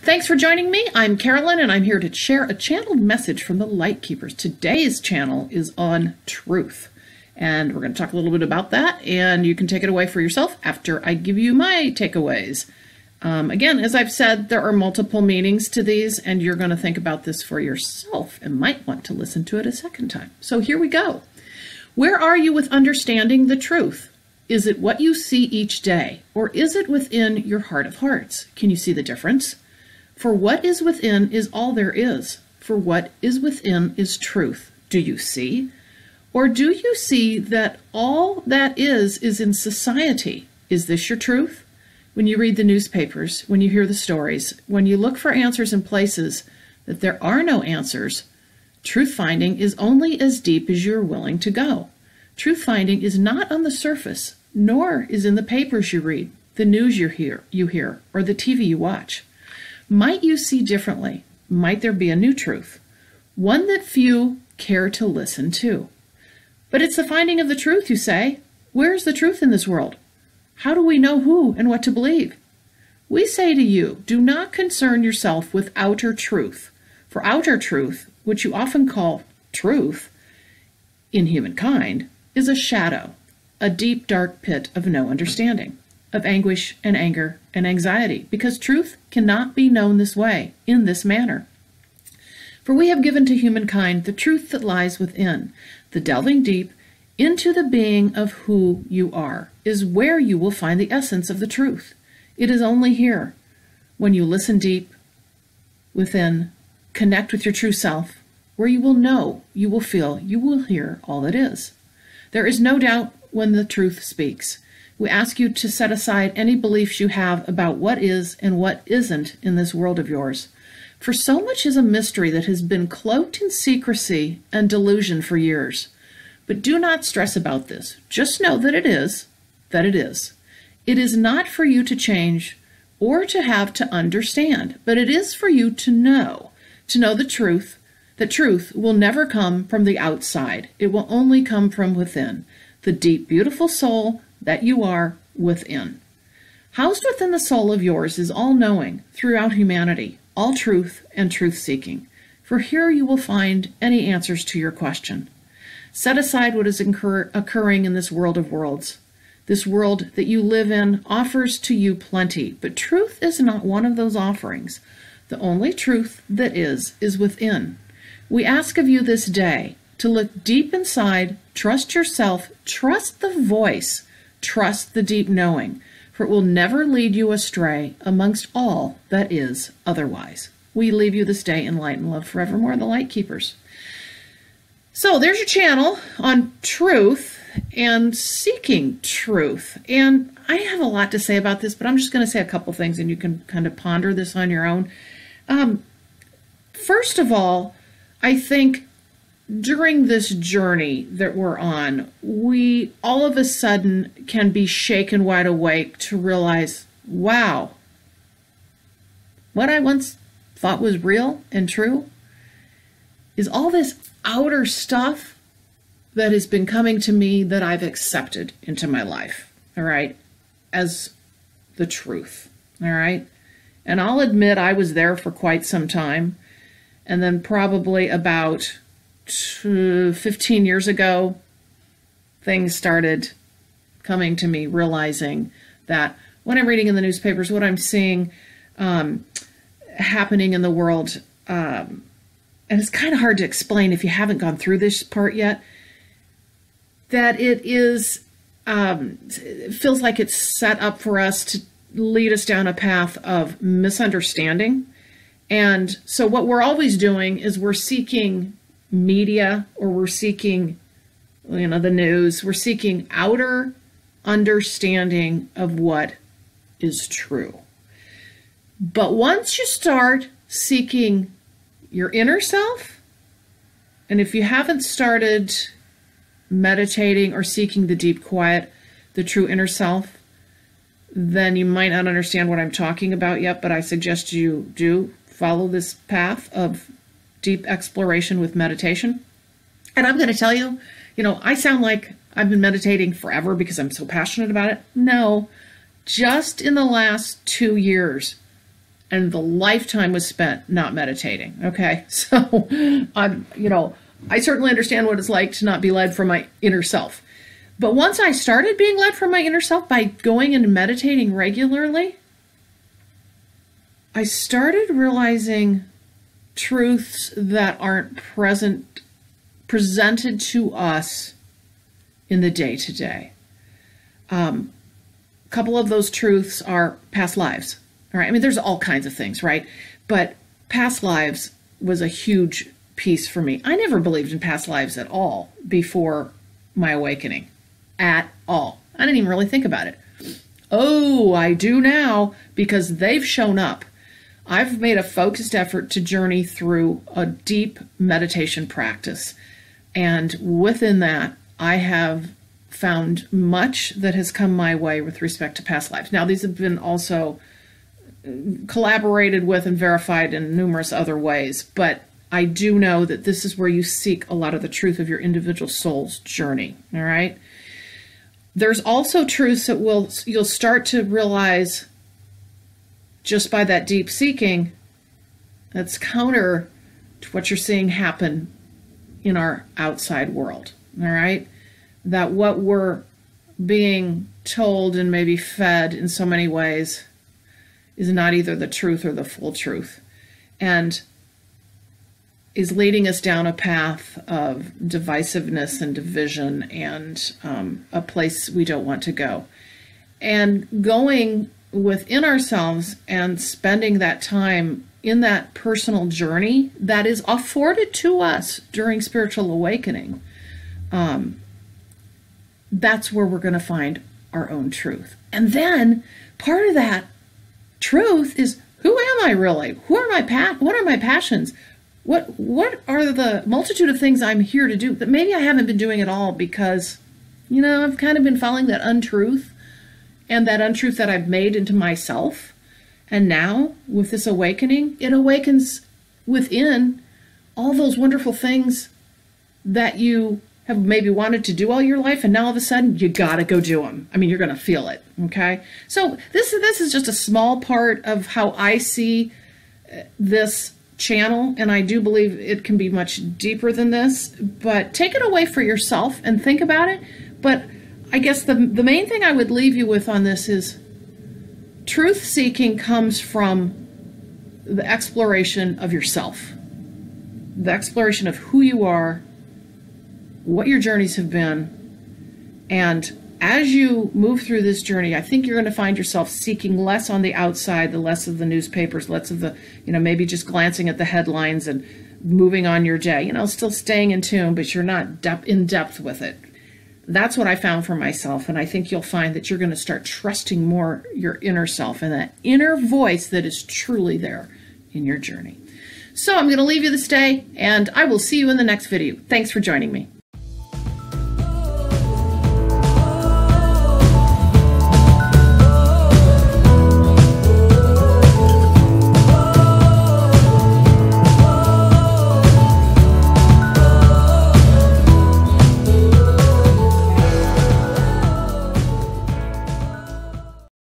Thanks for joining me. I'm Carolyn, and I'm here to share a channeled message from the LightKeepers. Today's channel is on truth, and we're going to talk a little bit about that, and you can take it away for yourself after I give you my takeaways. Again, as I've said, there are multiple meanings to these, and you're going to think about this for yourself and might want to listen to it a second time. So here we go. Where are you with understanding the truth? Is it what you see each day, or is it within your heart of hearts? Can you see the difference? For what is within is all there is. For what is within is truth. Do you see? Or do you see that all that is in society? Is this your truth? When you read the newspapers, when you hear the stories, when you look for answers in places that there are no answers, truth finding is only as deep as you're willing to go. Truth finding is not on the surface, nor is in the papers you read, the news you hear, or the TV you watch. Might you see differently? Might there be a new truth? One that few care to listen to. But it's the finding of the truth, you say. Where's the truth in this world? How do we know who and what to believe? We say to you, do not concern yourself with outer truth. For outer truth, which you often call truth in humankind, is a shadow, a deep, dark pit of no understanding, of anguish and anger and anxiety, because truth cannot be known this way, in this manner. For we have given to humankind the truth that lies within. The delving deep into the being of who you are is where you will find the essence of the truth. It is only here, when you listen deep within, connect with your true self, where you will know, you will feel, you will hear all that is. There is no doubt when the truth speaks. We ask you to set aside any beliefs you have about what is and what isn't in this world of yours. For so much is a mystery that has been cloaked in secrecy and delusion for years. But do not stress about this. Just know that it is, that it is. It is not for you to change or to have to understand, but it is for you to know the truth. The truth will never come from the outside. It will only come from within, the deep, beautiful soul that you are within. Housed within the soul of yours is all-knowing throughout humanity, all truth and truth-seeking. For here you will find any answers to your question. Set aside what is occurring in this world of worlds. This world that you live in offers to you plenty, but truth is not one of those offerings. The only truth that is within. We ask of you this day to look deep inside, trust yourself, trust the voice, trust the deep knowing, for it will never lead you astray amongst all that is otherwise. We leave you this day in light and love forevermore, the LightKeepers. So there's your channel on truth and seeking truth. And I have a lot to say about this, but I'm just going to say a couple things and you can kind of ponder this on your own. First of all, I think during this journey that we're on, we all of a sudden can be shaken wide awake to realize, wow, what I once thought was real and true is all this outer stuff that has been coming to me that I've accepted into my life, all right, as the truth, all right? And I'll admit I was there for quite some time, and then probably about 15 years ago, things started coming to me, realizing that what I'm reading in the newspapers, what I'm seeing happening in the world, and it's kind of hard to explain if you haven't gone through this part yet, that it is, it feels like it's set up for us to lead us down a path of misunderstanding. And so what we're always doing is we're seeking media, or we're seeking, the news, we're seeking outer understanding of what is true. But once you start seeking your inner self, and if you haven't started meditating or seeking the deep quiet, the true inner self, then you might not understand what I'm talking about yet, but I suggest you do follow this path of deep exploration with meditation. And I'm going to tell you, I sound like I've been meditating forever because I'm so passionate about it. No, just in the last 2 years, and the lifetime was spent not meditating. Okay, so I certainly understand what it's like to not be led from my inner self. But once I started being led from my inner self by going and meditating regularly, I started realizing truths that aren't presented to us in the day-to-day. A couple of those truths are past lives. All right, I mean, there's all kinds of things, right? But past lives was a huge piece for me. I never believed in past lives at all before my awakening. At all. I didn't even really think about it. Oh, I do now, because they've shown up. I've made a focused effort to journey through a deep meditation practice. And within that, I have found much that has come my way with respect to past lives. Now, these have been also collaborated with and verified in numerous other ways, but I do know that this is where you seek a lot of the truth of your individual soul's journey, all right? There's also truths that you'll start to realize just by that deep seeking that's counter to what you're seeing happen in our outside world, all right? That what we're being told and maybe fed in so many ways is not either the truth or the full truth, and is leading us down a path of divisiveness and division and a place we don't want to go. And going within ourselves and spending that time in that personal journey that is afforded to us during spiritual awakening, that's where we're going to find our own truth. And then part of that truth is, who am I really? What are my passions? What are the multitude of things I'm here to do that maybe I haven't been doing at all because, I've kind of been following that untruth, and that untruth that I've made into myself. And now with this awakening, it awakens within all those wonderful things that you have maybe wanted to do all your life, and now all of a sudden you gotta go do them. I mean, you're gonna feel it, okay? So this is just a small part of how I see this channel, and I do believe it can be much deeper than this, but take it away for yourself and think about it. But I guess the main thing I would leave you with on this is truth seeking comes from the exploration of yourself, the exploration of who you are, what your journeys have been. And as you move through this journey, I think you're going to find yourself seeking less on the outside, the less of the newspapers, less of the, maybe just glancing at the headlines and moving on your day, still staying in tune, but you're not in depth with it. That's what I found for myself. And I think you'll find that you're going to start trusting more your inner self and that inner voice that is truly there in your journey. So I'm going to leave you this day, and I will see you in the next video. Thanks for joining me.